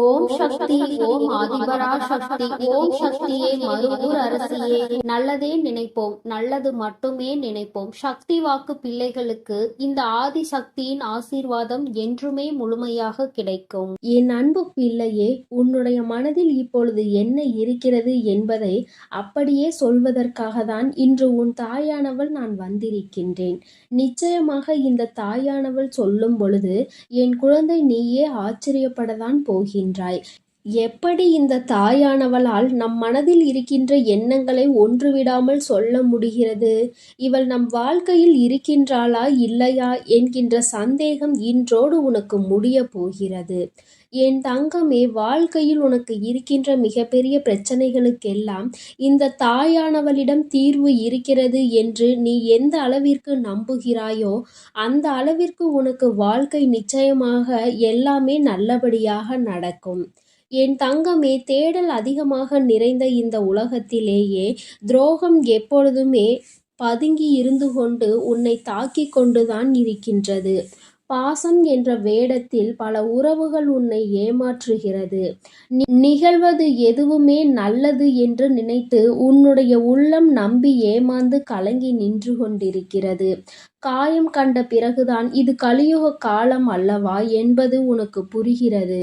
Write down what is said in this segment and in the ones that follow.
ஓம் சக்தி, ஓம் ஆதிபரா சக்தி, ஓம் சக்தியே, மருவூர் அரசியே. நல்லதே நினைப்போம், நல்லது மட்டுமே நினைப்போம். சக்தி வாக்கு பிள்ளைகளுக்கு இந்த ஆதி சக்தியின் ஆசீர்வாதம் என்றுமே முழுமையாக கிடைக்கும். என் அன்பு பிள்ளையே, உன்னுடைய மனதில் இப்பொழுது என்ன இருக்கிறது என்பதை அப்படியே சொல்வதற்காக தான் இன்று உன் தாயானவள் நான் வந்திருக்கின்றேன். நிச்சயமாக இந்த தாயானவள் சொல்லும் பொழுது என் குழந்தை நீயே ஆச்சரியப்படத்தான் போகின்றாய். எப்படி இந்த தாயானவளால் நம் மனதில் இருக்கின்ற எண்ணங்களை ஒன்றுவிடாமல் சொல்ல முடிகிறது? இவள் நம் வாழ்க்கையில் இருக்கின்றாளா இல்லையா என்கின்ற சந்தேகம் இன்றோடு உனக்கு முடிய போகிறது. என் தங்கமே, வாழ்க்கையில் உனக்கு இருக்கின்ற மிகப்பெரிய பிரச்சனைகளுக்கெல்லாம் இந்த தாயானவளிடம் தீர்வு இருக்கிறது என்று நீ எந்த அளவிற்கு நம்புகிறாயோ அந்த அளவிற்கு உனக்கு வாழ்க்கை நிச்சயமாக எல்லாமே நல்லபடியாக நடக்கும். என் தங்கமே, தேடல் அதிகமாக நிறைந்த இந்த உலகத்திலேயே துரோகம் எப்பொழுதுமே பதுங்கி இருந்து கொண்டு உன்னை தாக்கி கொண்டுதான் இருக்கின்றது. பாசம் என்ற வேடத்தில் பல உறவுகள் உன்னை ஏமாற்றுகிறது. நிகழ்வது எதுவுமே நல்லது என்று நினைத்து உன்னுடைய உள்ளம் நம்பி ஏமாந்து கலங்கி நின்று கொண்டிருக்கிறது. காயம் கண்ட பிறகுதான் இது கலியுக காலம் அல்லவா என்பது உனக்கு புரிகிறது.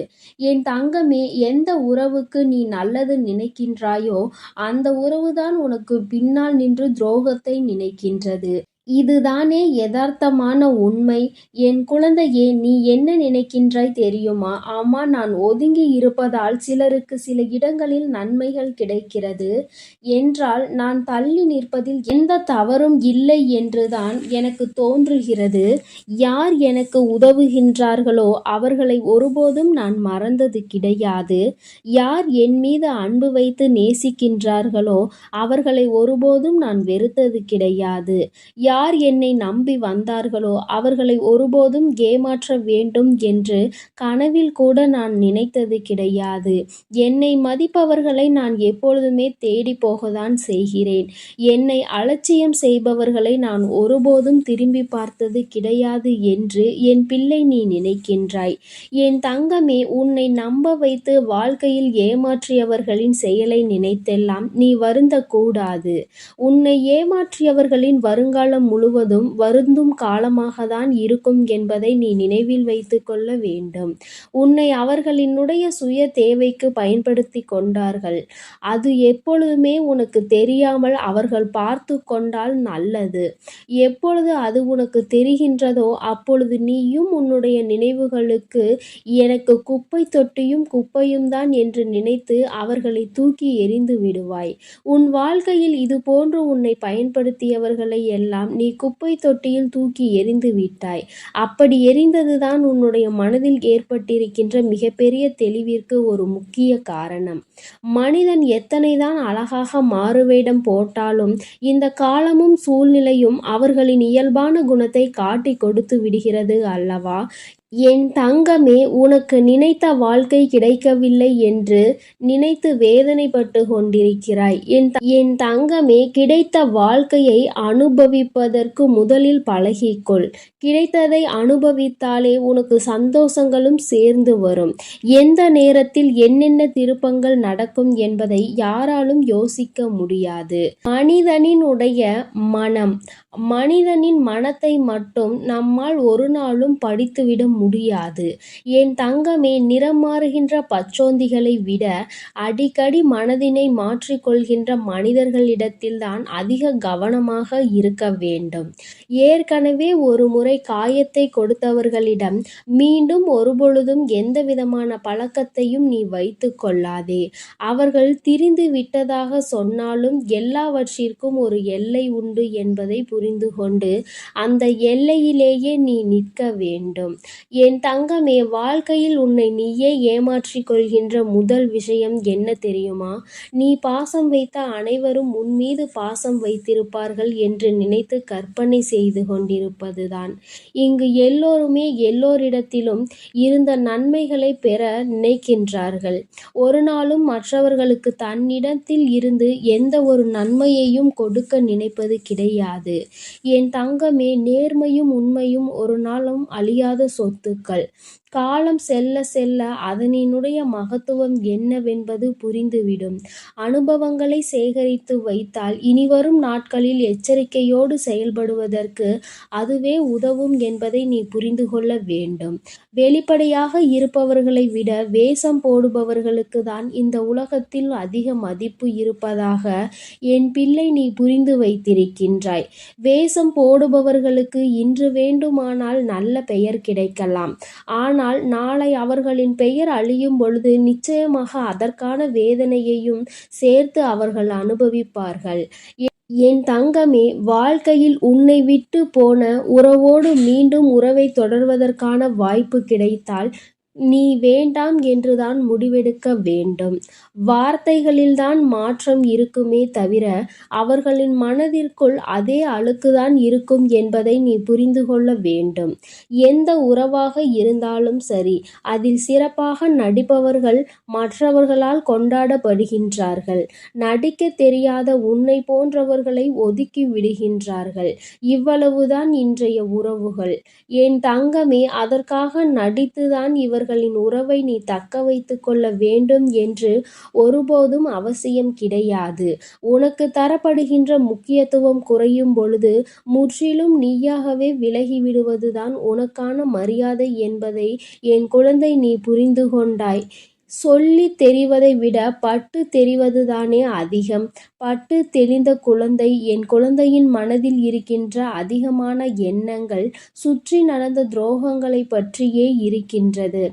என் தங்கமே, எந்த உறவுக்கு நீ நல்லது நினைக்கின்றாயோ அந்த உறவுதான் உனக்கு பின்னால் நின்று துரோகத்தை நினைக்கின்றது. இதுதானே யதார்த்தமான உண்மை. என் குழந்தையே, நீ என்ன நினைக்கின்றாய் தெரியுமா? ஆமா, நான் ஒதுங்கி இருப்பதால் சிலருக்கு சில இடங்களில் நன்மைகள் கிடைக்கிறது என்றால் நான் தள்ளி நிற்பதில் எந்த தவறும் இல்லை என்றுதான் எனக்கு தோன்றுகிறது. யார் எனக்கு உதவுகின்றார்களோ அவர்களை ஒருபோதும் நான் மறந்தது கிடையாது. யார் என் மீது அன்பு வைத்து நேசிக்கின்றார்களோ அவர்களை ஒருபோதும் நான் வெறுத்தது கிடையாது. யார் என்னை நம்பி வந்தார்களோ அவர்களை ஒருபோதும் ஏமாற்ற வேண்டும் என்று கனவில் கூட நான் நினைத்தது கிடையாது. என்னை மதிப்பவர்களை நான் எப்பொழுதுமே தேடி போகத்தான் செய்கிறேன். என்னை அலட்சியம் செய்பவர்களை நான் ஒருபோதும் திரும்பி பார்த்தது கிடையாது என்று என் பிள்ளை நீ நினைக்கின்றாய். என் தங்கமே, உன்னை நம்ப வைத்து வாழ்க்கையில் ஏமாற்றியவர்களின் செயலை நினைத்தெல்லாம் நீ வருந்தக்கூடாது. உன்னை ஏமாற்றியவர்களின் வருங்காலம் முழுவதும் வருந்தும் காலமாகத்தான் இருக்கும் என்பதை நீ நினைவில் வைத்து கொள்ள வேண்டும். உன்னை அவர்களினுடைய சுய தேவைக்கு பயன்படுத்தி கொண்டார்கள். அது எப்பொழுதுமே உனக்கு தெரியாமல் அவர்கள் பார்த்து கொண்டால் நல்லது. எப்பொழுது அது உனக்கு தெரிகின்றதோ அப்பொழுது நீயும் உன்னுடைய நினைவுகளுக்கு எனக்கு குப்பை தொட்டியும் குப்பையும் தான் என்று நினைத்து அவர்களை தூக்கி எறிந்து விடுவாய். உன் வாழ்க்கையில் இது போன்று உன்னை பயன்படுத்தியவர்களை எல்லாம் நீ குப்பை தொட்டியில் தூக்கி எறிந்து விட்டாய். அப்படி எறிந்ததுதான் உன்னுடைய மனதில் ஏற்பட்டிருக்கின்ற மிகப்பெரிய தெளிவிற்கு ஒரு முக்கிய காரணம். மனிதன் எத்தனைதான் அழகாக மாறுவேடம் போட்டாலும் இந்த காலமும் சூழ்நிலையும் அவர்களின் இயல்பான குணத்தை காட்டி கொடுத்து விடுகிறது அல்லவா? என் தங்கமே, உனக்கு நினைத்த வாழ்க்கை கிடைக்கவில்லை என்று நினைத்து வேதனைப்பட்டு கொண்டிருக்கிறாய். என் தங்கமே, கிடைத்த வாழ்க்கையை அனுபவிப்பதற்கு முதலில் பழகிக்கொள். கிடைத்ததை அனுபவித்தாலே உனக்கு சந்தோஷங்களும் சேர்ந்து வரும். எந்த நேரத்தில் என்னென்ன திருப்பங்கள் நடக்கும் என்பதை யாராலும் யோசிக்க முடியாது. மனிதனின் மனத்தை மட்டும் நம்மால் ஒரு நாளும் படித்துவிட முடியாது. என் தங்கமே, நிறம் மாறுகின்ற பச்சோந்திகளை விட அடிக்கடி மனதினை மாற்றிக்கொள்கின்ற மனிதர்களிடத்தில்தான் அதிக கவனமாக இருக்க வேண்டும். ஏற்கனவே ஒரு முறை காயத்தை கொடுத்தவர்களிடம் மீண்டும் ஒருபொழுதும் எந்த விதமான பழக்கத்தையும் நீ வைத்து கொள்ளாதே. அவர்கள் திரிந்து விட்டதாக சொன்னாலும் எல்லாவற்றிற்கும் ஒரு எல்லை உண்டு என்பதை புரிந்து கொண்டு அந்த எல்லையிலேயே நீ நிற்க வேண்டும். என் தங்கமே, வாழ்க்கையில் உன்னை நீயே ஏமாற்றிக் கொள்கின்ற முதல் விஷயம் என்ன தெரியுமா? நீ பாசம் வைத்த அனைவரும் உன் மீது பாசம் வைத்திருப்பார்கள் என்று நினைத்து கற்பனை செய்து கொண்டிருப்பதுதான். இங்கு எல்லோருமே எல்லோரிடத்திலும் இருந்த நன்மைகளை பெற நினைக்கின்றார்கள். ஒரு நாளும் மற்றவர்களுக்கு தன்னிடத்தில் இருந்து எந்த ஒரு நன்மையையும் கொடுக்க நினைப்பது கிடையாது. என் தங்கமே, நேர்மையும் உண்மையும் ஒரு நாளும் அழியாத சொத்துக்கள். காலம் செல்ல செல்ல அதனினுடைய மகத்துவம் என்னவென்பது புரிந்துவிடும். அனுபவங்களை சேகரித்து வைத்தால் இனிவரும் நாட்களில் எச்சரிக்கையோடு செயல்படுவதற்கு அதுவே உதவும் என்பதை நீ புரிந்து கொள்ள வேண்டும். வெளிப்படையாக இருப்பவர்களை விட வேஷம் போடுபவர்களுக்கு தான் இந்த உலகத்தில் அதிக மதிப்பு இருப்பதாக என் பிள்ளை நீ புரிந்து வைத்திருக்கின்றாய். வேஷம் போடுபவர்களுக்கு இன்று வேண்டுமானால் நல்ல பெயர் கிடைக்கலாம். ஆனால் நாளை அவர்களின் பெயர் அழியும் பொழுது நிச்சயமாக அதற்கான வேதனையையும் சேர்த்து அவர்கள் அனுபவிப்பார்கள். என் தங்கமே, வாழ்க்கையில் உன்னை விட்டு போன உறவோடு மீண்டும் உறவை தொடர்வதற்கான வாய்ப்பு கிடைத்தால் நீ வேண்டாம் என்றுதான் முடிவெடுக்க வேண்டும். வார்த்தைகளில்தான் மாற்றம் இருக்குமே தவிர அவர்களின் மனதிற்குள் அதே அழுக்குதான் இருக்கும் என்பதை நீ புரிந்து கொள்ள வேண்டும். எந்த உறவாக இருந்தாலும் சரி, அதில் சிறப்பாக நடிப்பவர்கள் மற்றவர்களால் கொண்டாடப்படுகின்றார்கள். நடிக்க தெரியாத உன்னை போன்றவர்களை ஒதுக்கி விடுகின்றார்கள். இவ்வளவுதான் இன்றைய உறவுகள். என் தங்கமே, அதற்காக நடித்துதான் இவர்களின் உறவை நீ தக்க வைத்து கொள்ள வேண்டும் என்று ஒருபோதும் அவசியம் கிடையாது. உனக்கு தரப்படுகின்ற முக்கியத்துவம் குறையும் பொழுது முற்றிலும் நீயாகவே விலகிவிடுவதுதான் உனக்கான மரியாதை என்பதை என் குழந்தை நீ புரிந்து கொண்டாய். சொல்லி தெரிவதை விட பட்டு தெரிவதுதானே அதிகம். பட்டு தெளிந்த குழந்தை, என் குழந்தையின் மனதில் இருக்கின்ற அதிகமான எண்ணங்கள் சுற்றி நடந்த துரோகங்களை பற்றியே இருக்கின்றது.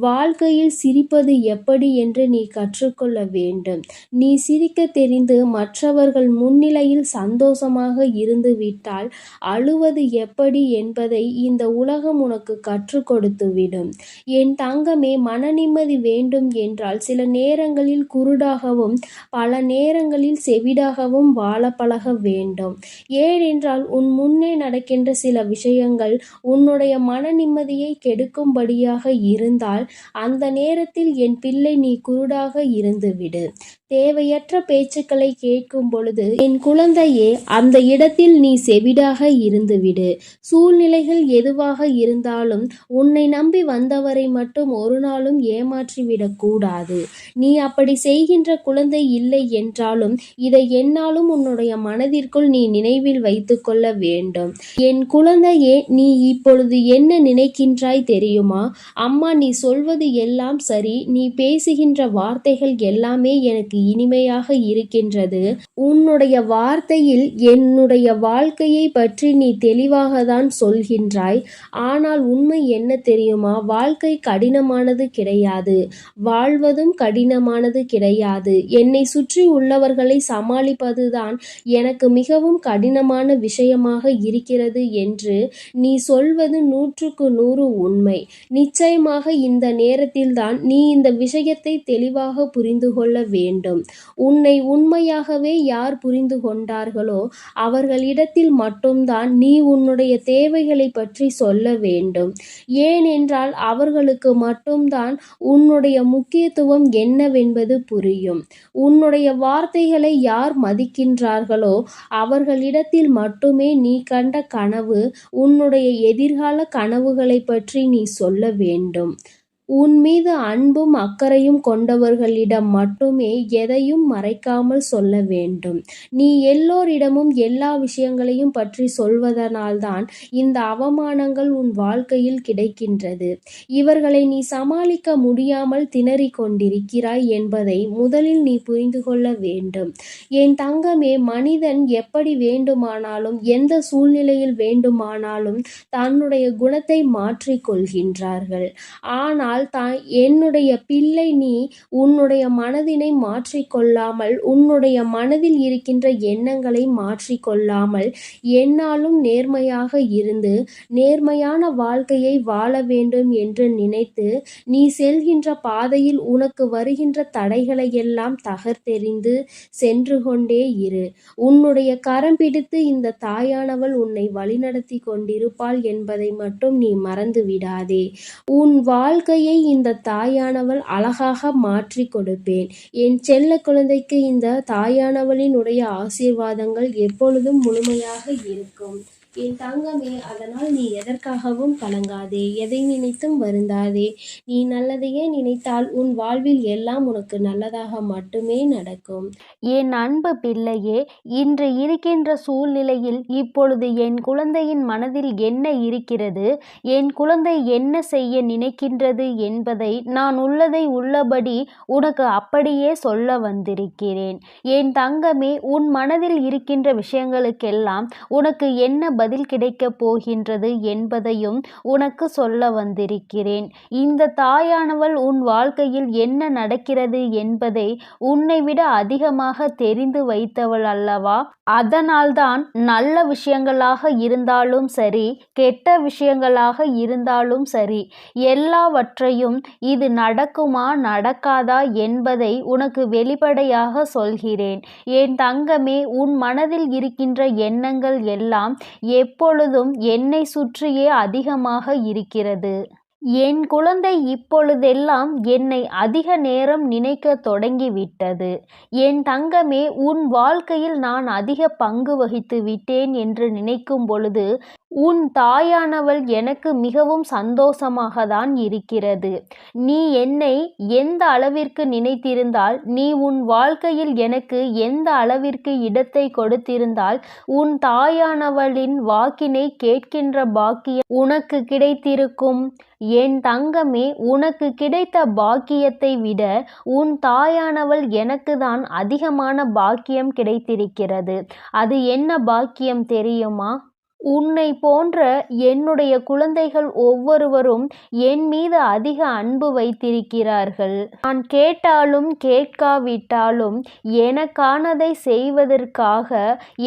வாழ்க்கையில் சிரிப்பது எப்படி என்று நீ கற்றுக்கொள்ள வேண்டும். நீ சிரிக்க தெரிந்து மற்றவர்கள் முன்னிலையில் சந்தோஷமாக இருந்து விட்டால் அழுவது எப்படி என்பதை இந்த உலகம் உனக்கு கற்றுக் கொடுத்துவிடும். என் தங்கமே, மன நிம்மதி வேண்டும் என்றால் சில நேரங்களில் குருடாகவும் பல நேரங்களில் செவிடாகவும் வாழ பழக வேண்டும். ஏனென்றால் உன் முன்னே நடக்கின்ற சில விஷயங்கள் உன்னுடைய மன நிம்மதியை கெடுக்கும்படியாக இருந்தால் அந்த நேரத்தில் என் பிள்ளை நீ குருடாக இருந்துவிடு. தேவையற்ற பேச்சுக்களை கேட்கும் பொழுது என் குழந்தையே, அந்த இடத்தில் நீ செவிடாக இருந்துவிடு. சூழ்நிலைகள் எதுவாக இருந்தாலும் உன்னை நம்பி வந்தவரை மட்டும் ஒரு நாளும் ஏமாற்றிவிடக் கூடாது. நீ அப்படி செய்கின்ற குழந்தை இல்லை என்றாலும் இதை என்னாலும் உன்னுடைய மனதிற்குள் நீ நினைவில் வைத்து கொள்ள வேண்டும். என் குழந்தையே, நீ இப்பொழுது என்ன நினைக்கின்றாய் தெரியுமா? அம்மா, நீ சொல்வது எல்லாம் சரி, நீ பேசுகின்ற வார்த்தைகள் எல்லாமே எனக்கு இனிமையாக இருக்கின்றது. உன்னுடைய வார்த்தையில் என்னுடைய வாழ்க்கையை பற்றி நீ தெளிவாக தான் சொல்கின்றாய். ஆனால் உண்மை என்ன தெரியுமா? வாழ்க்கை கடினமானது கிடையாது. வாழ்வதும் கடினமானது கிடையாது. என்னை சுற்றி உள்ளவர்களை சமாளிப்பதுதான் எனக்கு மிகவும் கடினமான விஷயமாக இருக்கிறது என்று நீ சொல்வது 100க்கு 100 உண்மை. நிச்சயமாக இந்த நேரத்தில்தான் நீ இந்த விஷயத்தை தெளிவாக புரிந்து கொள்ள வேண்டும். உன்னை உண்மையாகவே யார் புரிந்து கொண்டார்களோ அவர்களிடத்தில் மட்டும்தான் நீ உன்னுடைய தேவைகளை பற்றி சொல்ல வேண்டும். ஏனென்றால் அவர்களுக்கு மட்டும்தான் உன்னுடைய முக்கியத்துவம் என்னவென்பது புரியும். உன்னுடைய வார்த்தைகளை யார் மதிக்கின்றார்களோ அவர்களிடத்தில் மட்டுமே நீ கண்ட கனவு, உன்னுடைய எதிர்கால கனவுகளை பற்றி நீ சொல்ல வேண்டும். உன் மீது அன்பும் அக்கறையும் கொண்டவர்களிடம் மட்டுமே எதையும் மறைக்காமல் சொல்ல வேண்டும். நீ எல்லோரிடமும் எல்லா விஷயங்களையும் பற்றி சொல்வதனால்தான் இந்த அவமானங்கள் உன் வாழ்க்கையில் கிடைக்கின்றது. இவர்களை நீ சமாளிக்க முடியாமல் திணறிக் கொண்டிருக்கிறாய் என்பதை முதலில் நீ புரிந்து கொள்ள வேண்டும். என் தங்கமே, மனிதன் எப்படி வேண்டுமானாலும் எந்த சூழ்நிலையில் வேண்டுமானாலும் தன்னுடைய குணத்தை மாற்றிக் கொள்கின்றார்கள். ஆனால் என்னுடைய பிள்ளை, நீ உன்னுடைய மனதினை மாற்றிக்கொள்ளாமல், உன்னுடைய மனதில் இருக்கின்ற எண்ணங்களை மாற்றிக்கொள்ளாமல் என்னாலும் நேர்மையாக இருந்து நேர்மையான வாழ்க்கையை வாழ வேண்டும் என்று நினைத்து நீ செல்கின்ற பாதையில் உனக்கு வருகின்ற தடைகளை எல்லாம் தகர்த்தெறிந்து சென்று கொண்டே இரு. உன்னுடைய கரம் பிடித்து இந்த தாயானவள் உன்னை வழிநடத்தி கொண்டிருப்பாள் என்பதை மட்டும் நீ மறந்து விடாதே. உன் வாழ்க்கையை இந்த தாயானவள் அழகாக மாற்றி கொடுப்பேன். என் செல்ல குழந்தைக்கு இந்த தாயானவளின் உடைய ஆசீர்வாதங்கள் எப்பொழுதும் முழுமையாக இருக்கும். என் தங்கமே, அதனால் நீ எதற்காகவும் கலங்காதே, எதை நினைத்தும் வருந்தாதே. நீ நல்லதையே நினைத்தால் உன் வாழ்வில் எல்லாம் உனக்கு நல்லதாக மட்டுமே நடக்கும். என் அன்பு பிள்ளையே, இன்று இருக்கின்ற சூழ்நிலையில் இப்பொழுது என் குழந்தையின் மனதில் என்ன இருக்கிறது, என் குழந்தை என்ன செய்ய நினைக்கின்றது என்பதை நான் உள்ளதை உள்ளபடி உனக்கு அப்படியே சொல்ல வந்திருக்கிறேன். என் தங்கமே, உன் மனதில் இருக்கின்ற விஷயங்களுக்கெல்லாம் உனக்கு என்ன பதில் கிடைக்கப் போகின்றது என்பதையும் உனக்கு சொல்ல வந்திருக்கிறேன். இந்த தாயானவள் உன் வாழ்க்கையில் என்ன நடக்கிறது என்பதை உன்னை விட அதிகமாக தெரிந்து வைத்தவள் அல்லவா? அதனால்தான் நல்ல விஷயங்களாக இருந்தாலும் சரி, கெட்ட விஷயங்களாக இருந்தாலும் சரி, எல்லாவற்றையும் இது நடக்குமா நடக்காதா என்பதை உனக்கு வெளிப்படையாக சொல்கிறேன். என் தங்கமே, உன் மனதில் இருக்கின்ற எண்ணங்கள் எல்லாம் எப்பொழுதும் என்னை சுற்றியே அதிகமாக இருக்கிறது. என் குழந்தை இப்பொழுதெல்லாம் என்னை அதிக நேரம் நினைக்க தொடங்கிவிட்டது. என் தங்கமே, உன் வாழ்க்கையில் நான் அதிக பங்கு வகித்து விட்டேன் என்று நினைக்கும் பொழுது உன் தாயானவள் எனக்கு மிகவும் சந்தோஷமாக தான் இருக்கிறது. நீ என்னை எந்த அளவிற்கு நினைத்திருந்தால், நீ உன் வாழ்க்கையில் எனக்கு எந்த அளவிற்கு இடத்தை கொடுத்திருந்தால், உன் தாயானவளின் வாக்கினை கேட்கின்ற பாக்கியம் உனக்கு கிடைத்திருக்கும். என் தங்கமே, உனக்கு கிடைத்த பாக்கியத்தை விட உன் தாயானவள் எனக்கு தான் அதிகமான பாக்கியம் கிடைத்திருக்கிறது. அது என்ன பாக்கியம் தெரியுமா? உன்னை போன்ற என்னுடைய குழந்தைகள் ஒவ்வொருவரும் என் மீது அதிக அன்பு வைத்திருக்கிறார்கள். நான் கேட்டாலும் கேட்காவிட்டாலும் எனக்கானதை செய்வதற்காக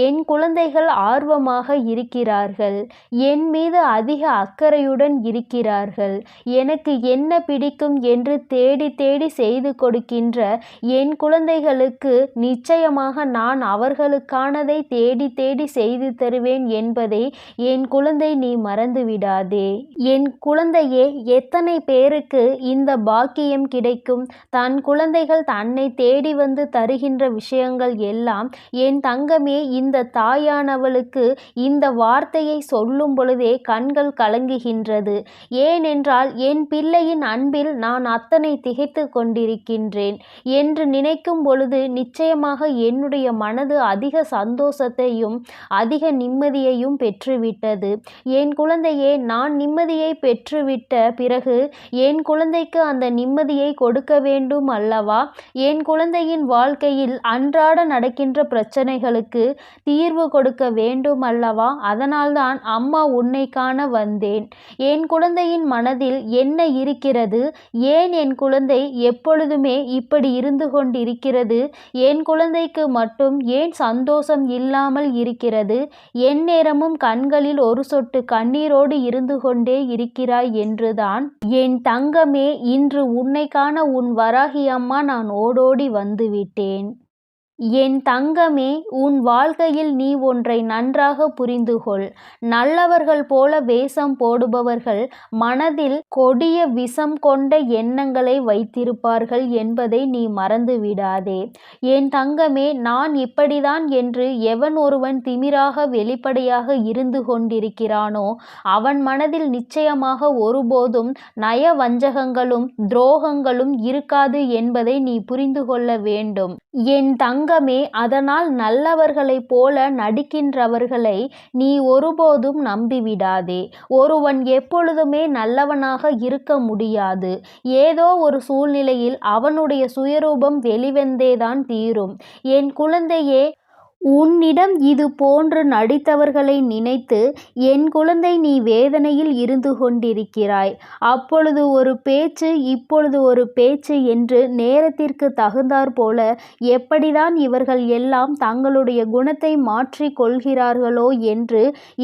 என் குழந்தைகள் ஆர்வமாக இருக்கிறார்கள். என் மீது அதிக அக்கறையுடன் இருக்கிறார்கள். எனக்கு என்ன பிடிக்கும் என்று தேடி தேடி செய்து கொடுக்கின்ற என் குழந்தைகளுக்கு நிச்சயமாக நான் அவர்களுக்கானதை தேடி தேடி செய்து தருவேன் என்பதை என் குழந்தை நீ மறந்து விடாதே. என் குழந்தையே, எத்தனை பேருக்கு இந்த பாக்கியம் கிடைக்கும்? தன் குழந்தைகள் தன்னை தேடி வந்து தருகின்ற விஷயங்கள் எல்லாம் என் தங்கமே, இந்த தாயானவளுக்கு இந்த வார்த்தையை சொல்லும் பொழுதே கண்கள் கலங்குகின்றது. ஏனென்றால் என் பிள்ளையின் அன்பில் நான் அத்தனை திகைத்து கொண்டிருக்கின்றேன் என்று நினைக்கும் பொழுது நிச்சயமாக என்னுடைய மனது அதிக சந்தோஷத்தையும் அதிக நிம்மதியையும் பெற்றுவிட்டது. என் குழந்தையே, நான் நிம்மதியை பெற்றுவிட்ட பிறகு என் குழந்தைக்கு அந்த நிம்மதியை கொடுக்க வேண்டும் அல்லவா? என் குழந்தையின் வாழ்க்கையில் அன்றாட நடக்கின்ற பிரச்சனைகளுக்கு தீர்வு கொடுக்க வேண்டும் அல்லவா? அதனால்தான் அம்மா உன்னை காண வந்தேன். என் குழந்தையின் மனதில் என்ன இருக்கிறது? ஏன் என் குழந்தை எப்பொழுதுமே இப்படி இருந்து கொண்டிருக்கிறது? என் குழந்தைக்கு மட்டும் ஏன் சந்தோஷம் இல்லாமல் இருக்கிறது? எந்நேரமும் கண்களில் ஒரு சொட்டு கண்ணீரோடு இருந்து கொண்டே இருக்கிறாய் என்றுதான் என் தங்கமே, இன்று உன்னை காண உன் வராகி அம்மா நான் ஓடோடி வந்துவிட்டேன். என் தங்கமே, உன் வாழ்க்கையில் நீ ஒன்றை நன்றாக புரிந்து கொள். நல்லவர்கள் போல வேஷம் போடுபவர்கள் மனதில் கொடிய விஷம் கொண்ட எண்ணங்களை வைத்திருப்பார்கள் என்பதை நீ மறந்து விடாதே. என் தங்கமே, நான் இப்படிதான் என்று எவன் ஒருவன் திமிராக வெளிப்படையாக இருந்து கொண்டிருக்கிறானோ அவன் மனதில் நிச்சயமாக ஒருபோதும் நயவஞ்சகங்களும் துரோகங்களும் இருக்காது என்பதை நீ புரிந்து கொள்ள வேண்டும். என் தங்கமே, அதனால் நல்லவர்களைப் போல நடிக்கின்றவர்களை நீ ஒருபோதும் நம்பிவிடாதே. ஒருவன் எப்பொழுதுமே நல்லவனாக இருக்க முடியாது. ஏதோ ஒரு சூழ்நிலையில் அவனுடைய சுயரூபம் வெளிவந்தேதான் தீரும். என் குழந்தையே, உன்னிடம் இது போன்று நடித்தவர்களை நினைத்து என் குழந்தை நீ வேதனையில் இருந்து கொண்டிருக்கிறாய். அப்பொழுது ஒரு பேச்சு, இப்பொழுது ஒரு பேச்சு என்று நேரத்திற்கு தகுந்தாற் போல எப்படிதான் இவர்கள் எல்லாம் தங்களுடைய குணத்தை மாற்றிக் கொள்கிறார்களோ என்று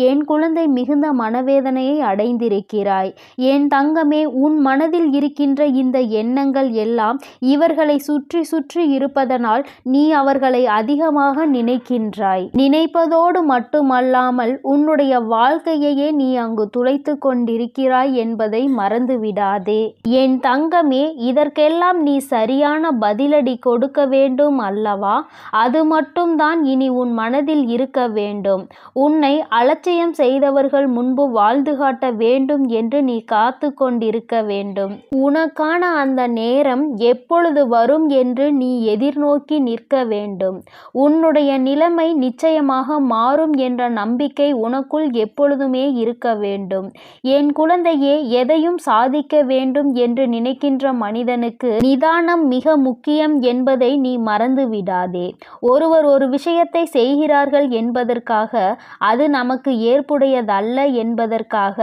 என் குழந்தை மிகுந்த மனவேதனையை அடைந்திருக்கிறாய். என் தங்கமே, உன் மனதில் இருக்கின்ற இந்த எண்ணங்கள் எல்லாம் இவர்களை சுற்றி சுற்றி இருப்பதனால் நீ அவர்களை அதிகமாக நினைக்கிறாய். நினைக்கின்றாய். நினைப்பதோடு மட்டுமல்லாமல் உன்னுடைய வாழ்க்கையையே நீ அங்கு துளைத்து கொண்டிருக்கிறாய் என்பதை மறந்துவிடாதே. என் தங்கமே, இதற்கெல்லாம் நீ சரியான பதிலடி கொடுக்க வேண்டும் அல்லவா? அது மட்டும்தான் இனி உன் மனதில் இருக்க வேண்டும். உன்னை அலட்சியம் செய்தவர்கள் முன்பு வாழ்ந்து காட்ட வேண்டும் என்று நீ காத்து கொண்டிருக்க வேண்டும். உனக்கான அந்த நேரம் எப்பொழுது வரும் என்று நீ எதிர்நோக்கி நிற்க வேண்டும். உன்னுடைய நிலைமை நிச்சயமாக மாறும் என்ற நம்பிக்கை உனக்குள் எப்பொழுதுமே இருக்க வேண்டும். என் குழந்தையே, எதையும் சாதிக்க வேண்டும் என்று நினைக்கின்ற மனிதனுக்கு நிதானம் மிக முக்கியம் என்பதை நீ மறந்து விடாதே. ஒருவர் ஒரு விஷயத்தை செய்கிறார்கள் என்பதற்காக, அது நமக்கு ஏற்புடையதல்ல என்பதற்காக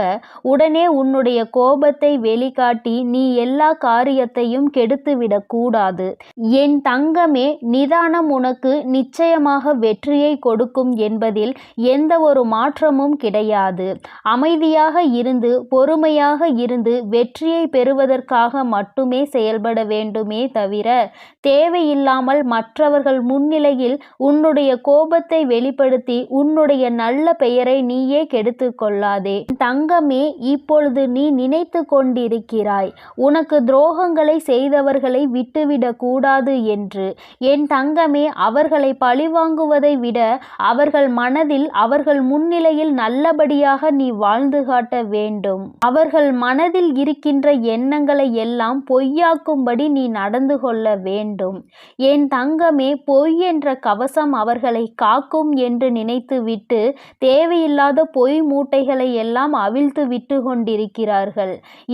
உடனே உன்னுடைய கோபத்தை வெளிக்காட்டி நீ எல்லா காரியத்தையும் கெடுத்துவிடக் கூடாது. என் தங்கமே, நிதானம் உனக்கு நிச்சயமாக வெற்றியை கொடுக்கும் என்பதில் எந்த ஒரு மாற்றமும் கிடையாது. அமைதியாக இருந்து பொறுமையாக இருந்து வெற்றியை பெறுவதற்காக மட்டுமே செயல்பட வேண்டுமே தவிர, தேவையில்லாமல் மற்றவர்கள் முன்னிலையில் உன்னுடைய கோபத்தை வெளிப்படுத்தி உன்னுடைய நல்ல பெயரை நீயே கெடுத்து கொள்ளாதே. தங்கமே, இப்பொழுது நீ நினைத்து கொண்டிருக்கிறாய் உனக்கு துரோகங்களை செய்தவர்களை விட்டுவிடக் கூடாது என்று. என் தங்கமே, அவர்களை பழிவாங்குவதை விட அவர்கள் மனதில் அவர்கள் முன்னிலையில் நல்லபடியாக நீ வாழ்ந்து காட்ட வேண்டும். அவர்கள் மனதில் இருக்கின்ற எண்ணங்களை எல்லாம் பொய்யாக்கும்படி நீ நடந்து கொள்ள வேண்டும். என் தங்கமே, பொய் என்ற கவசம் அவர்களை காக்கும் என்று நினைத்துவிட்டு தேவையில்லாத பொய் மூட்டைகளை எல்லாம் அவிழ்த்து விட்டு கொண்டிருக்கிறார்கள்.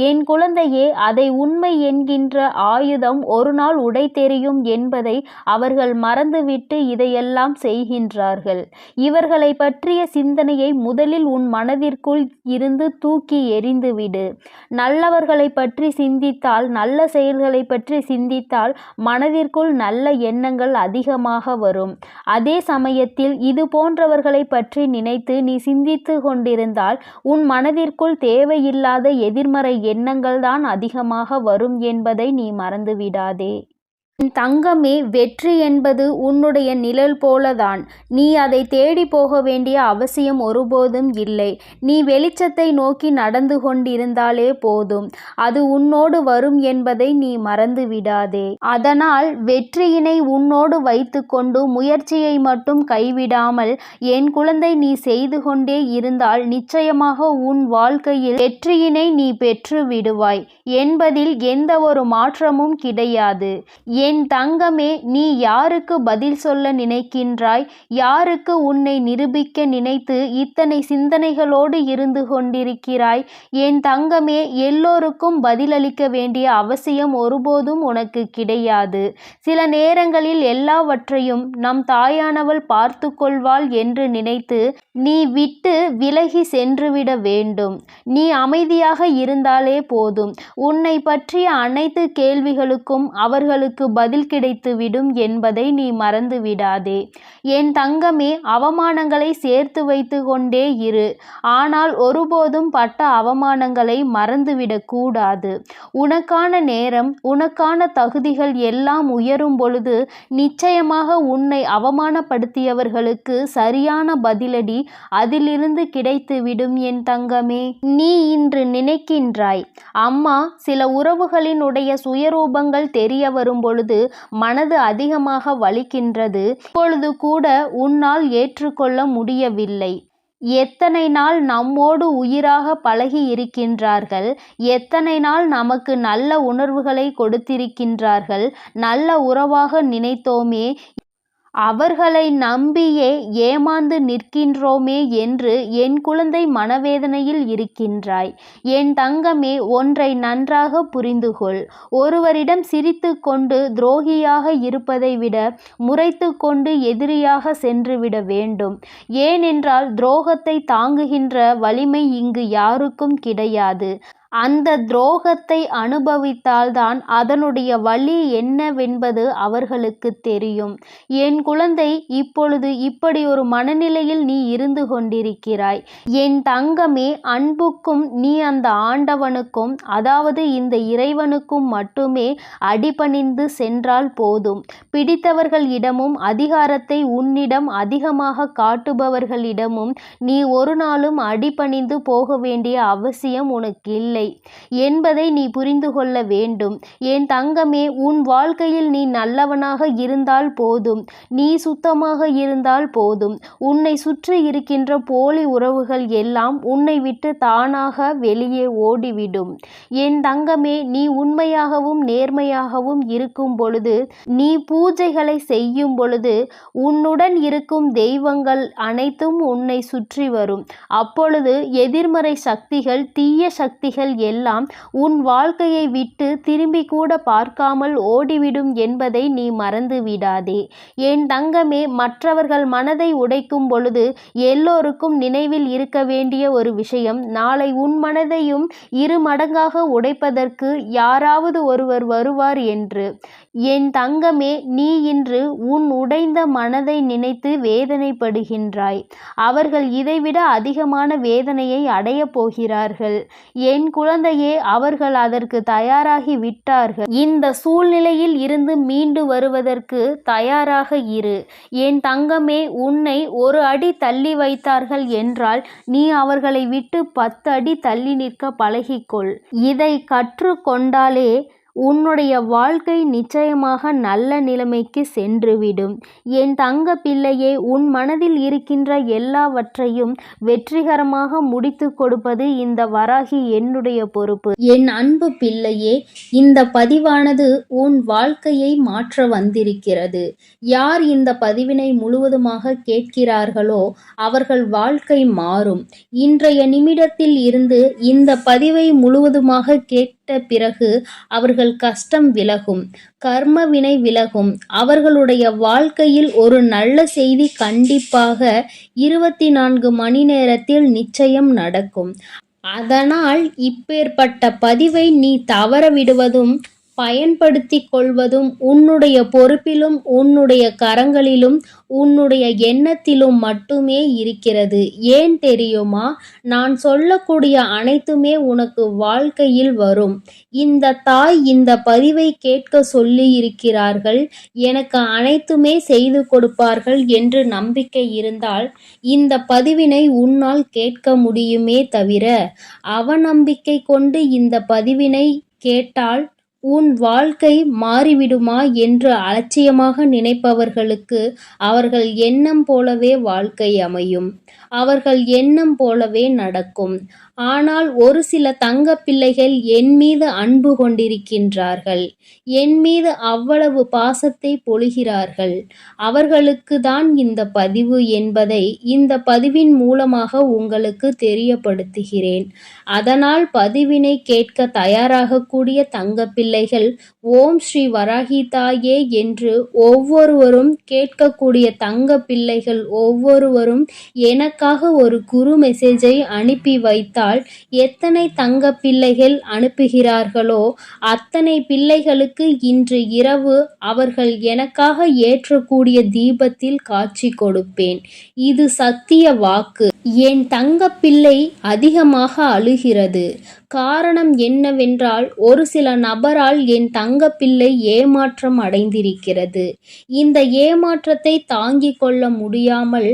என் குழந்தையே, அதை உண்மை என்கின்ற ஆயுதம் ஒரு நாள் உடை தெரியும் என்பதை அவர்கள் மறந்துவிட்டு இதையெல்லாம் செய்கின்றார்கள். இவர்களை பற்றிய சிந்தனையை முதலில் உன் மனதிற்குள் இருந்து தூக்கி எறிந்துவிடு. நல்லவர்களை பற்றி சிந்தித்தால், நல்ல செயல்களை பற்றி சிந்தித்தால் மனதிற்குள் நல்ல எண்ணங்கள் அதிகமாக வரும். அதே சமயத்தில் இது போன்றவர்களை பற்றி நினைத்து நீ சிந்தித்து கொண்டிருந்தால் உன் மனதிற்குள் தேவையில்லாத எதிர்மறை எண்ணங்கள் தான் அதிகமாக வரும் என்பதை நீ மறந்துவிடாதே. தங்கமே, வெற்றி என்பது உன்னுடைய நிழல் போலதான். நீ அதை தேடி போக வேண்டிய அவசியம் ஒருபோதும் இல்லை. நீ வெளிச்சத்தை நோக்கி நடந்து கொண்டிருந்தாலே போதும், அது உன்னோடு வரும் என்பதை நீ மறந்து விடாதே. அதனால் வெற்றியினை உன்னோடு வைத்துக்கொண்டு முயற்சியை மட்டும் கைவிடாமல் என் குழந்தை நீ செய்து கொண்டே இருந்தால் நிச்சயமாக உன் வாழ்க்கையில் வெற்றியினை நீ பெற்று விடுவாய் என்பதில் எந்த ஒரு மாற்றமும் கிடையாது. என் தங்கமே, நீ யாருக்கு பதில் சொல்ல நினைக்கின்றாய்? யாருக்கு உன்னை நிரூபிக்க நினைத்து இத்தனை சிந்தனைகளோடு இருந்து கொண்டிருக்கிறாய்? என் தங்கமே, எல்லோருக்கும் பதிலளிக்க வேண்டிய அவசியம் ஒருபோதும் உனக்கு கிடையாது. சில நேரங்களில் எல்லாவற்றையும் நம் தாயானவள் பார்த்து கொள்வாள் என்று நினைத்து நீ விட்டு விலகி சென்றுவிட வேண்டும். நீ அமைதியாக இருந்தாலே போதும். உன்னை பற்றிய அனைத்து கேள்விகளுக்கும் அவர்களுக்கு பதில் கிடைத்துவிடும் என்பதை நீ மறந்து விடாதே. என் தங்கமே, அவமானங்களை சேர்த்து வைத்து கொண்டே இரு. ஆனால் ஒருபோதும் பட்ட அவமானங்களை மறந்துவிடக் கூடாது. உனக்கான நேரம், உனக்கான தகுதிகள் எல்லாம் உயரும் பொழுது நிச்சயமாக உன்னை அவமானப்படுத்தியவர்களுக்கு சரியான பதிலடி அதிலிருந்து கிடைத்துவிடும். என் தங்கமே, நீ இன்று நினைக்கின்றாய், அம்மா, சில உறவுகளினுடைய சுயரூபங்கள் தெரிய வரும் பொழுது மனது அதிகமாக வலிக்கின்றது. இப்பொழுது கூட உன்னால் ஏற்றுக்கொள்ள முடியவில்லை. எத்தனை நாள் நம்மோடு உயிராக பழகி இருக்கின்றார்கள், எத்தனை நாள் நமக்கு நல்ல உணர்வுகளை கொடுத்திருக்கின்றார்கள், நல்ல உறவாக நினைத்தோமே, அவர்களை நம்பியே ஏமாந்து நிற்கின்றோமே என்று என் குழந்தை மனவேதனையில் இருக்கின்றாய். என் தங்கமே, ஒன்றை நன்றாக புரிந்துகொள். ஒருவரிடம் சிரித்து கொண்டு துரோகியாக இருப்பதை விட முறைத்து கொண்டு எதிரியாக சென்றுவிட வேண்டும். ஏனென்றால் துரோகத்தை தாங்குகின்ற வலிமை இங்கு யாருக்கும் கிடையாது. அந்த துரோகத்தை அனுபவித்தால்தான் அதனுடைய வலி என்னவென்பது அவர்களுக்கு தெரியும். என் குழந்தை, இப்பொழுது இப்படி ஒரு மனநிலையில் நீ இருந்து கொண்டிருக்கிறாய். என் தங்கமே, அன்புக்கும் நீ அந்த ஆண்டவனுக்கும், அதாவது இந்த இறைவனுக்கும் மட்டுமே அடிபணிந்து சென்றால் போதும். பிடித்தவர்களிடமும் அதிகாரத்தை உன்னிடம் அதிகமாக காட்டுபவர்களிடமும் நீ ஒரு நாளும் அடிபணிந்து போக வேண்டிய அவசியம் உனக்கு இல்லை என்பதை நீ புரிந்து கொள்ள வேண்டும். என் தங்கமே, உன் வாழ்க்கையில் நீ நல்லவனாக இருந்தால் போதும், நீ சுத்தமாக இருந்தால் போதும். உன்னை சுற்றி இருக்கின்ற போலி உறவுகள் எல்லாம் உன்னை விட்டு தானாக வெளியே ஓடிவிடும். என் தங்கமே, நீ உண்மையாகவும் நேர்மையாகவும் இருக்கும் பொழுது, நீ பூஜைகளை செய்யும் பொழுது, உன்னுடன் இருக்கும் தெய்வங்கள் அனைத்தும் உன்னை சுற்றி வரும். அப்பொழுது எதிர்மறை சக்திகள், தீய சக்திகள் எல்லாம் உன் வாழ்க்கையை விட்டு திரும்பி கூட பார்க்காமல் ஓடிவிடும் என்பதை நீ மறந்து விடாதே. என் தங்கமே, மற்றவர்கள் மனதை உடைக்கும் பொழுது எல்லோருக்கும் நினைவில் இருக்க வேண்டிய ஒரு விஷயம், நாளை உன் மனதையும் 2 மடங்காக உடைப்பதற்கு யாராவது ஒருவர் வருவார் என்று. என் தங்கமே, நீ இன்று உன் உடைந்த மனதை நினைத்து வேதனைப்படுகின்றாய். அவர்கள் இதைவிட அதிகமான வேதனையை அடையப் போகிறார்கள். என் குழந்தையே, அவர்கள் அதற்கு தயாராகி விட்டார்கள். இந்த சூழ்நிலையில் இருந்து மீண்டு வருவதற்கு தயாராக இரு. என் தங்கமே, உன்னை 1 அடி தள்ளி வைத்தார்கள் என்றால் நீ அவர்களை விட்டு 10 அடி தள்ளி நிற்க பழகிக்கொள். இதை கற்றுக்கொண்டாலே உன்னுடைய வாழ்க்கை நிச்சயமாக நல்ல நிலைமைக்கு சென்றுவிடும். என் தங்க பிள்ளையே, உன் மனதில் இருக்கின்ற எல்லாவற்றையும் வெற்றிகரமாக முடித்து கொடுப்பது இந்த வராகி என்னுடைய பொறுப்பு. என் அன்பு பிள்ளையே, இந்த பதிவானது உன் வாழ்க்கையை மாற்ற வந்திருக்கிறது. யார் இந்த பதிவினை முழுவதுமாக கேட்கிறார்களோ அவர்கள் வாழ்க்கை மாறும். இன்றைய நிமிடத்தில் இருந்து இந்த பதிவை முழுவதுமாக கேட்ட பிறகு அவர்கள் கஷ்டம் விலகும், கர்ம வினை விலகும். அவர்களுடைய வாழ்க்கையில் ஒரு நல்ல செய்தி கண்டிப்பாக 24 மணி நேரத்தில் நிச்சயம் நடக்கும். அதனால் இப்பேற்பட்ட பதிவை நீ தவற விடுவதும் பயன்படுத்திக் கொள்வதும் உன்னுடைய பொறுப்பிலும் உன்னுடைய கரங்களிலும் உன்னுடைய எண்ணத்திலும் மட்டுமே இருக்கிறது. ஏன் தெரியுமா? நான் சொல்லக்கூடிய அனைத்துமே உனக்கு வாழ்க்கையில் வரும். இந்த தாய் இந்த பதிவை கேட்க சொல்லி இருக்கிறார்கள், எனக்கு அனைத்துமே செய்து கொடுப்பார்கள் என்று நம்பிக்கை இருந்தால் இந்த பதிவினை உன்னால் கேட்க முடியுமே தவிர, அவநம்பிக்கை கொண்டு இந்த பதிவினை கேட்டால் உன் வாழ்க்கை மாறிவிடுமா என்று அலட்சியமாக நினைப்பவர்களுக்கு அவர்கள் எண்ணம் போலவே வாழ்க்கை அமையும், அவர்கள் எண்ணம் போலவே நடக்கும். ஆனால் ஒரு சில தங்க பிள்ளைகள் என் மீது அன்பு கொண்டிருக்கின்றார்கள், என் மீது அவ்வளவு பாசத்தை பொழிகிறார்கள். அவர்களுக்கு தான் இந்த பதிவு என்பதை இந்த பதிவின் மூலமாக உங்களுக்கு தெரியப்படுத்துகிறேன். அதனால் பதிவினை கேட்க தயாராகக்கூடிய தங்க பிள்ளைகள் ஓம் ஸ்ரீ வராகி தாயே என்று ஒவ்வொருவரும் கேட்கக்கூடிய தங்க பிள்ளைகள் ஒவ்வொருவரும் எனக்காக ஒரு குரு மெசேஜை அனுப்பி வைத்தால் எத்தனை தங்க பிள்ளைகள் அனுப்புகிறார்களோ அத்தனை பிள்ளைகளுக்கு இன்று இரவு அவர்கள் எனக்காக ஏற்றக்கூடிய தீபத்தில் காட்சி கொடுப்பேன். இது சத்திய வாக்கு. என் தங்க பிள்ளை அதிகமாக அழுகிறது. காரணம் என்னவென்றால் ஒரு சில நபரால் என் தங்க பிள்ளை ஏமாற்றம் அடைந்திருக்கிறது. இந்த ஏமாற்றத்தை தாங்கிக் கொள்ள முடியாமல்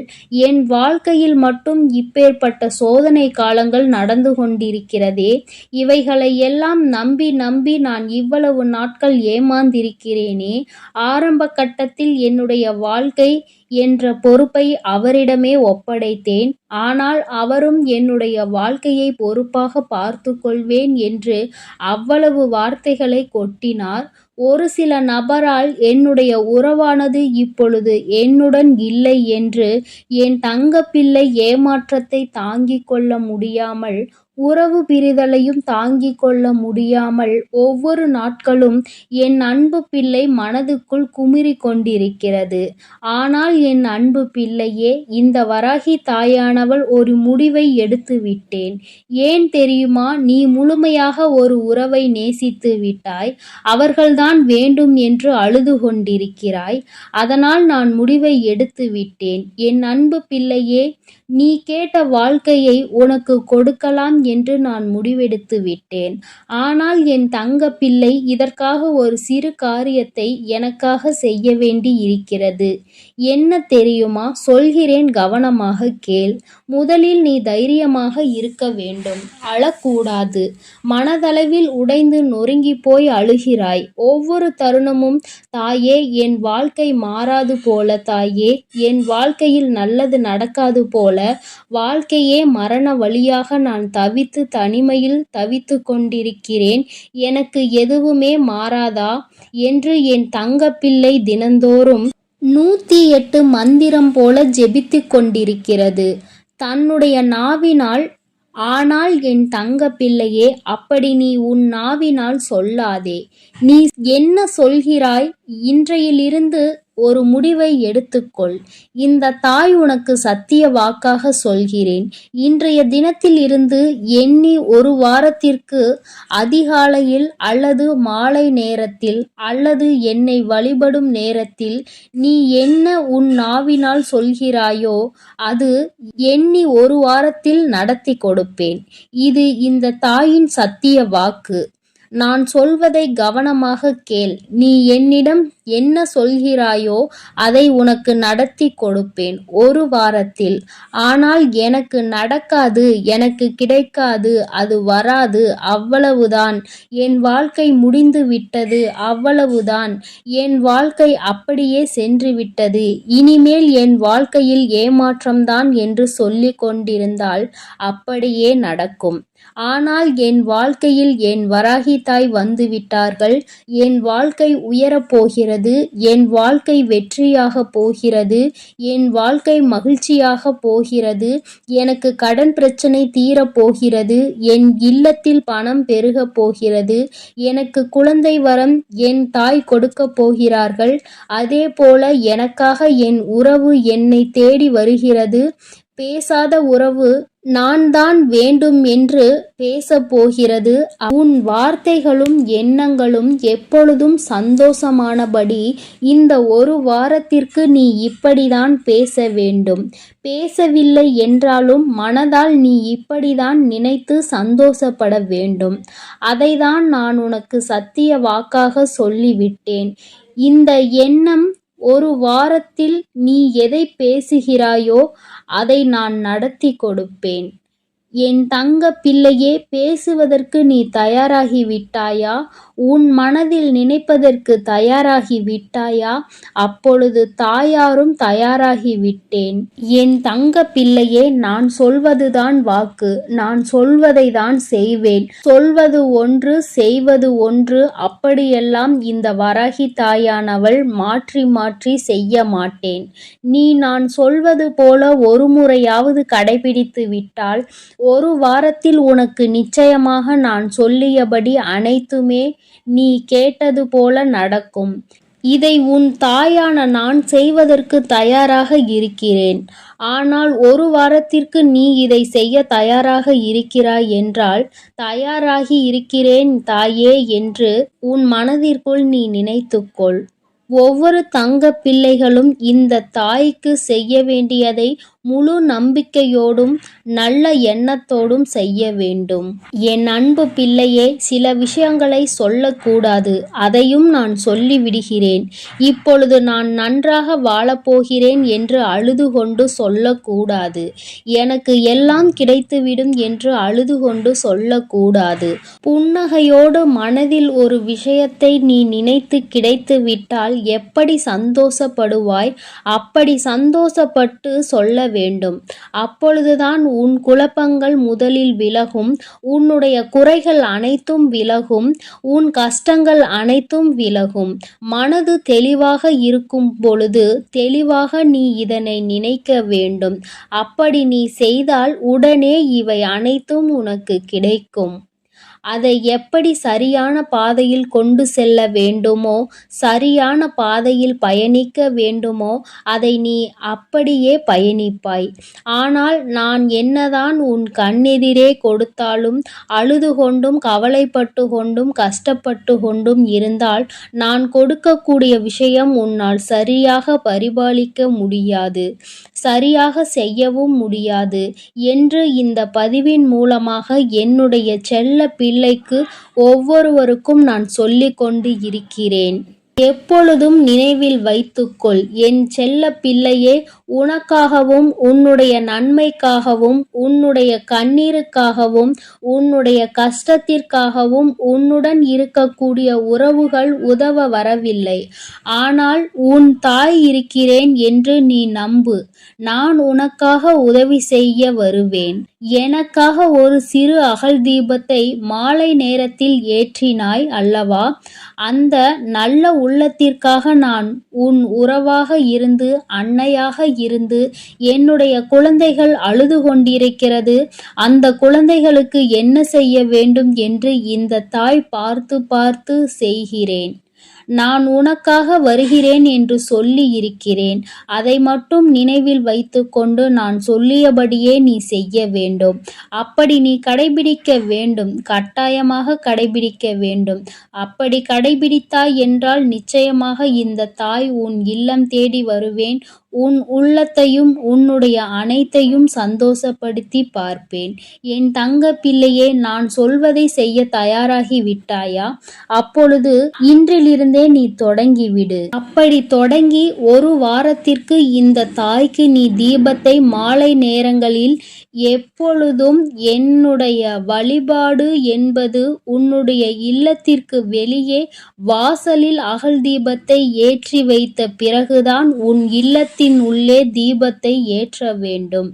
என் வாழ்க்கையில் மட்டும் இப்பேற்பட்ட சோதனை காலங்கள் நடந்து கொண்டிருக்கிறதே, இவைகளை எல்லாம் நம்பி நம்பி நான் இவ்வளவு நாட்கள் ஏமாந்திருக்கிறேனே. ஆரம்ப கட்டத்தில் என்னுடைய வாழ்க்கை என்ற பொறுப்பை அவரிடமே ஒப்படைத்தேன். ஆனால் அவரும் என்னுடைய வாழ்க்கையை பொறுப்பாக பார்த்து கொள்வேன் என்று அவ்வளவு வார்த்தைகளை கொட்டினார். ஒரு சில நபரால் என்னுடைய உறவானது இப்பொழுது என்னுடன் இல்லை என்று என் தங்க பிள்ளை ஏமாற்றத்தை தாங்கிக் கொள்ள முடியாமல் உறவு பிரிதலையும் தாங்கிக் கொள்ள முடியாமல் ஒவ்வொரு நாட்களும் என் அன்பு பிள்ளை மனதுக்குள் குமுறிக் கொண்டிருக்கிறது. ஆனால் என் அன்பு பிள்ளையே, இந்த வராகி தாயானவள் ஒரு முடிவை எடுத்து விட்டேன். ஏன் தெரியுமா? நீ முழுமையாக ஒரு உறவை நேசித்து விட்டாய். அவர்கள்தான் வேண்டும் என்று அழுது கொண்டிருக்கிறாய். அதனால் நான் முடிவை எடுத்து விட்டேன். என் அன்பு பிள்ளையே, நீ கேட்ட வாழ்க்கையை உனக்கு கொடுக்கலாம் என்று நான் முடிவெடுத்து விட்டேன். ஆனால் என் தங்க பிள்ளை, இதற்காக ஒரு சிறு காரியத்தை எனக்காக செய்ய வேண்டி இருக்கிறது. என்ன தெரியுமா? சொல்கிறேன், கவனமாக கேள். முதலில் நீ தைரியமாக இருக்க வேண்டும். அழக்கூடாது. மனதளவில் உடைந்து நொறுங்கி போய் அழுகிறாய். ஒவ்வொரு தருணமும் தாயே, என் வாழ்க்கை மாறாது போல, தாயே, என் வாழ்க்கையில் நல்லது நடக்காது போல, வாழ்க்கையே மரண வழியாக நான் தவித்து தனிமையில் தவித்து கொண்டிருக்கிறேன். எனக்கு எதுவுமே மாறாதா என்று என் தங்கப்பிள்ளை தினந்தோறும் 108 மந்திரம் போல ஜெபித்துக் கொண்டிருக்கிறது தன்னுடைய நாவினால். ஆனால் என் தங்க பிள்ளையே, அப்படி நீ உன் நாவினால் சொல்லாதே. நீ என்ன சொல்கிறாய்? இன்றையிலிருந்து ஒரு முடிவை எடுத்துக்கொள். இந்த தாய் உனக்கு சத்திய வாக்காக சொல்கிறேன். இன்றைய தினத்தில் இருந்து எண்ணி ஒரு வாரத்திற்கு அதிகாலையில் அல்லது மாலை நேரத்தில் அல்லது என்னை வழிபடும் நேரத்தில் நீ என்ன உன் நாவினால் சொல்கிறாயோ அது எண்ணி ஒரு வாரத்தில் நடத்தி கொடுப்பேன். இது இந்த தாயின் சத்திய வாக்கு. நான் சொல்வதை கவனமாக கேள். நீ என்னிடம் என்ன சொல்கிறாயோ அதை உனக்கு நடத்தி கொடுப்பேன் ஒரு வாரத்தில். ஆனால் எனக்கு நடக்காது, எனக்கு கிடைக்காது, அது வராது, அவ்வளவுதான். என் வாழ்க்கை முடிந்து விட்டது, அவ்வளவுதான். என் வாழ்க்கை அப்படியே சென்று விட்டது, இனிமேல் என் வாழ்க்கையில் ஏமாற்றம்தான் என்று சொல்லிக் கொண்டிருந்தால் அப்படியே நடக்கும். ஆனால் என் வாழ்க்கையில் என் வராகி தாய் வந்து விட்டார்கள். என் வாழ்க்கை உயரப் போகிறது. என் வாழ்க்கை வெற்றியாக போகிறது. என் வாழ்க்கை மகிழ்ச்சியாக போகிறது. எனக்கு கடன் பிரச்சனை தீரப் போகிறது. என் இல்லத்தில் பணம் பெருகப் போகிறது. எனக்கு குழந்தை வரம் என் தாய் கொடுக்கப் போகிறார்கள். அதே போல எனக்காக என் உறவு என்னை தேடி வருகிறது. பேசாத உறவு நான் தான் வேண்டும் என்று பேசப் போகிறது. உன் வார்த்தைகளும் எண்ணங்களும் எப்பொழுதும் சந்தோஷமானபடி இந்த ஒரு வாரத்திற்கு நீ இப்படிதான் பேச வேண்டும். பேசவில்லை என்றாலும் மனதால் நீ இப்படிதான் நினைத்து சந்தோஷப்பட வேண்டும். அதைதான் நான் உனக்கு சத்திய வாக்காக சொல்லிவிட்டேன். இந்த எண்ணம் ஒரு வாரத்தில் நீ எதை பேசுகிறாயோ அதை நான் நடத்தி கொடுப்பேன். என் தங்க பிள்ளையே, பேசுவதற்கு நீ தயாராகி விட்டாயா? உன் மனதில் நினைப்பதற்கு தயாராகி விட்டாயா? அப்பொழுது தாயாரும் தயாராகி விட்டேன். என் தங்க பிள்ளையே, நான் சொல்வதுதான் வாக்கு. நான் சொல்வதை தான் செய்வேன். சொல்வது ஒன்று, செய்வது ஒன்று. அப்படியெல்லாம் இந்த வராகி தாயானவள் மாற்றி மாற்றி செய்ய மாட்டேன். நீ நான் சொல்வது போல ஒரு முறையாவது கடைபிடித்து விட்டால் ஒரு வாரத்தில் உனக்கு நிச்சயமாக நான் சொல்லியபடி அனைத்துமே நீ கேட்டது போல நடக்கும். இதை உன் தாயான நான் செய்வதற்கு தயாராக இருக்கிறேன். ஆனால் ஒரு வாரத்திற்கு நீ இதை செய்ய தயாராக இருக்கிறாய் என்றால், தயாராகி இருக்கிறேன் தாயே என்று உன் மனதிற்குள் நீ நினைத்துக்கொள். ஒவ்வொரு தங்க பிள்ளைகளும் இந்த தாய்க்கு செய்ய வேண்டியதை முழு நம்பிக்கையோடும் நல்ல எண்ணத்தோடும் செய்ய வேண்டும். என் அன்பு பிள்ளையே, சில விஷயங்களை சொல்லக்கூடாது. அதையும் நான் சொல்லிவிடுகிறேன். இப்பொழுது நான் நன்றாக வாழப்போகிறேன் என்று அழுது கொண்டு சொல்லக்கூடாது. எனக்கு எல்லாம் கிடைத்துவிடும் என்று அழுது கொண்டு சொல்லக்கூடாது. புன்னகையோடு மனதில் ஒரு விஷயத்தை நீ நினைத்து கிடைத்து விட்டால் எப்படி சந்தோஷப்படுவாய்? அப்படி சந்தோஷப்பட்டு சொல்ல வேண்டும். அப்பொழுதுதான் உன் குழப்பங்கள் முதலில் விலகும், உன்னுடைய குறைகள் அனைத்தும் விலகும், உன் கஷ்டங்கள் அனைத்தும் விலகும். மனது தெளிவாக இருக்கும் பொழுது தெளிவாக நீ இதனை நினைக்க வேண்டும். அப்படி நீ செய்தால் உடனே இவை அனைத்தும் உனக்கு கிடைக்கும். அதை எப்படி சரியான பாதையில் கொண்டு செல்ல வேண்டுமோ, சரியான பாதையில் பயணிக்க வேண்டுமோ அதை நீ அப்படியே பயணிப்பாய். ஆனால் நான் என்னதான் உன் கண்ணெதிரே கொடுத்தாலும் அழுது கொண்டும் கவலைப்பட்டு கொண்டும் கஷ்டப்பட்டு கொண்டும் இருந்தால் நான் கொடுக்கக்கூடிய விஷயம் உன்னால் சரியாக பரிபாலிக்க முடியாது, சரியாக செய்யவும் முடியாது என்று இந்த பதிவின் மூலமாக என்னுடைய செல்ல பிள்ளைக்கு ஒவ்வொருவருக்கும் நான் சொல்லிக் கொண்டு இருக்கிறேன். எப்பொழுதும் நினைவில் வைத்துக்கொள், என் செல்ல பிள்ளையே, உனக்காகவும் உன்னுடைய நன்மைக்காகவும் உன்னுடைய கண்ணீருக்காகவும் உன்னுடைய கஷ்டத்திற்காகவும் உன்னுடன் இருக்கக்கூடிய உறவுகள் உதவ வரவில்லை. ஆனால் உன் தாய் இருக்கிறேன் என்று நீ நம்பு. நான் உனக்காக உதவி செய்ய வருவேன். எனக்காக ஒரு சிறு அகல் தீபத்தை மாலை நேரத்தில் ஏற்றினாய் அல்லவா? அந்த நல்ல உள்ளத்திற்காக நான் உன் உறவாக இருந்து, அன்னையாக இருந்து, என்னுடைய குழந்தைகள் அழுது கொண்டிருக்கிறது, அந்த குழந்தைகளுக்கு என்ன செய்ய வேண்டும் என்று இந்த தாய் பார்த்து பார்த்து செய்கிறேன். நான் உனக்காக வருகிறேன் என்று சொல்லி இருக்கிறேன். அதை மட்டும் நினைவில் வைத்துக்கொண்டு நான் சொல்லியபடியே நீ செய்ய வேண்டும். அப்படி நீ கடைபிடிக்க வேண்டும், கட்டாயமாக கடைபிடிக்க வேண்டும். அப்படி கடைபிடித்தாய் என்றால் நிச்சயமாக இந்த தாய் உன் இல்லம் தேடி வருவேன். உன் உள்ளத்தையும் உன்னுடைய அனைத்தையும் சந்தோஷப்படுத்தி பார்ப்பேன். என் தங்க பிள்ளையே, நான் சொல்வதை செய்ய தயாராகி விட்டாயா? அப்பொழுது இன்றிலிருந்தே நீ தொடங்கிவிடு. அப்படி தொடங்கி ஒரு வாரத்திற்கு இந்த தாய்க்கு நீ தீபத்தை மாலை நேரங்களில் எப்பொழுதும், என்னுடைய வழிபாடு என்பது உன்னுடைய இல்லத்திற்கு வெளியே வாசலில் அகல் தீபத்தை ஏற்றி வைத்த பிறகுதான் உன் இல்லத்தின் உள்ளே தீபத்தை ஏற்ற வேண்டும்.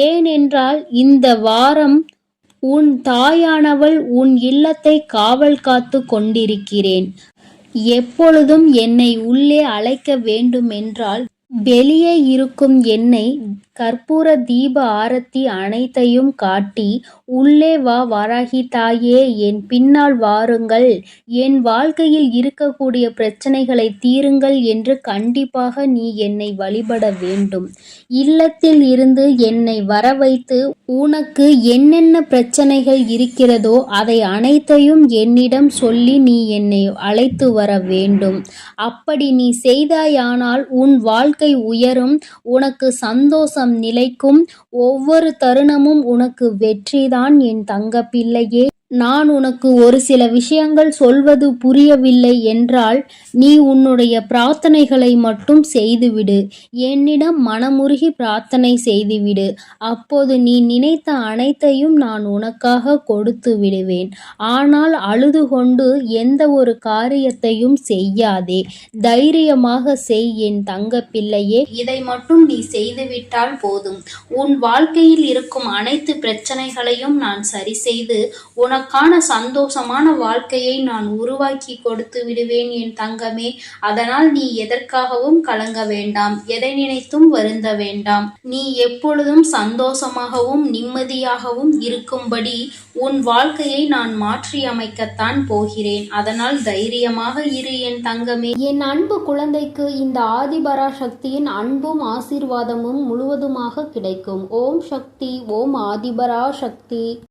ஏனென்றால் இந்த வாரம் உன் தாயானவள் உன் இல்லத்தை காவல் காத்து கொண்டிருக்கிறேன். எப்பொழுதும் என்னை உள்ளே அழைக்க வேண்டுமென்றால் வெளியே இருக்கும் என்னை கற்பூர தீப ஆரத்தி அனைத்தையும் காட்டி, உள்ளே வா வராகி தாயே, என் பின்னால் வாருங்கள், என் வாழ்க்கையில் இருக்கக்கூடிய பிரச்சனைகளை தீருங்கள் என்று கண்டிப்பாக நீ என்னை வழிபட வேண்டும். இல்லத்தில் இருந்து என்னை வர வைத்து உனக்கு என்னென்ன பிரச்சனைகள் இருக்கிறதோ அதை அனைத்தையும் என்னிடம் சொல்லி நீ என்னை அழைத்து வர வேண்டும். அப்படி நீ செய்தாயானால் உன் வாழ்க்கை உயரும், உனக்கு சந்தோஷம் நிலைக்கும், ஒவ்வொரு தருணமும் உனக்கு வெற்றிதான் என் தங்க பிள்ளையே. நான் உனக்கு ஒரு சில விஷயங்கள் சொல்வது புரியவில்லை என்றால் நீ உன்னுடைய பிரார்த்தனைகளை மட்டும் செய்துவிடு. என்னிடம் மனமுருகி பிரார்த்தனை செய்துவிடு. அப்போது நீ நினைத்த அனைத்தையும் நான் உனக்காக கொடுத்து விடுவேன். ஆனால் அழுது கொண்டு எந்த ஒரு காரியத்தையும் செய்யாதே. தைரியமாக செய் என் தங்க பிள்ளையே. இதை மட்டும் நீ செய்துவிட்டால் போதும். உன் வாழ்க்கையில் இருக்கும் அனைத்து பிரச்சனைகளையும் நான் சரி செய்து உனக்கான சந்தோஷமான வாழ்க்கையை நான் உருவாக்கி கொடுத்து விடுவேன் என் தங்கமே. அதனால் நீ எதற்காகவும் கலங்க வேண்டாம், எதை நினைத்தும் வருந்த வேண்டாம். நீ எப்பொழுதும் சந்தோஷமாகவும் நிம்மதியாகவும் இருக்கும்படி உன் வாழ்க்கையை நான் மாற்றி அமைக்கத்தான் போகிறேன். அதனால் தைரியமாக இரு என் தங்கமே. என் அன்பு குழந்தைக்கு இந்த ஆதிபரா சக்தியின் அன்பும் ஆசீர்வாதமும் முழுவதுமாக கிடைக்கும். ஓம் சக்தி, ஓம் ஆதிபரா சக்தி.